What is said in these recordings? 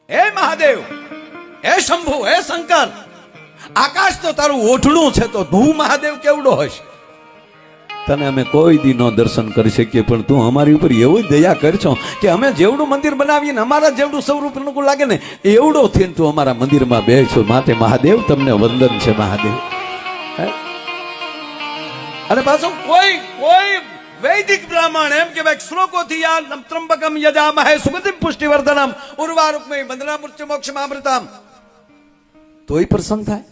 હે મહાદેવ, હે શંભુ, હે શંકર, આકાશ તો તારું ઓઢણું છે, તો તું મહાદેવ કેવડો હશે? તને અમે કોઈ દી નો દર્શન કરી શકીએ, પણ તું અમારી ઉપર એવી દયા કરશો કે અમે જેવડું મંદિર બનાવીએ ને અમારા જેવડું સ્વરૂપ અનુકૂળ લાગે ને એવડો થઈને તું અમારા મંદિરમાં બેસો. માટે મહાદેવ તમને વંદન છે મહાદેવ. અને પાછું કોઈ વૈદિક બ્રાહ્મણ એમ કે ભાઈ શ્લોકોથી આ ત્રંબકમ યજામહે સુગંધિમ પુષ્ટિવર્ધનમ ઉર્વારુક્મય બંધનામૃત્યુ મોક્ષમામૃતમ, તોય પ્રસન્ન થાય.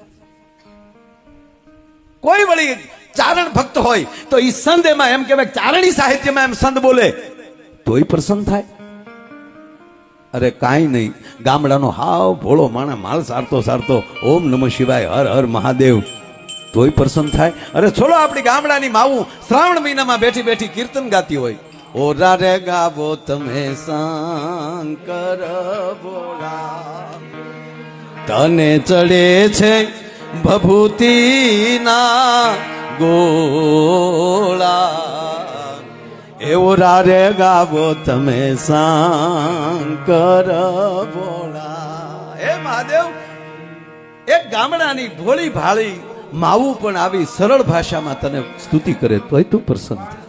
કોઈ વળી ચારણ ભક્ત હોય તો ઈ સંત એમાં એમ કે ચારણી સાહિત્યમાં એમ સંત બોલે તોય પ્રસન્ન થાય. અરે કાંઈ નહીં, ગામડાનો હાવ ભોળો માણા માળ સારતો સારતો ઓમ નમઃ શિવાય હર હર મહાદેવ તોય પ્રસન્ન થાય. અરે છોડો, આપણી ગામડાની માવું શ્રાવણ મહિનામાં બેઠી બેઠી કીર્તન ગાતી હોય. ઓરા રે ગાવો તમે શંકર ભોળા, તને ચડે છે ભભૂતિના ગોળા, એવો રે ગાવો તમે શંકર ભોળા. હે મહાદેવ, એક ગામડાની ભોળી ભાળી માવું પણ આવી સરળ ભાષામાં તને સ્તુતિ કરે તોય તું પ્રસન્ન થાય.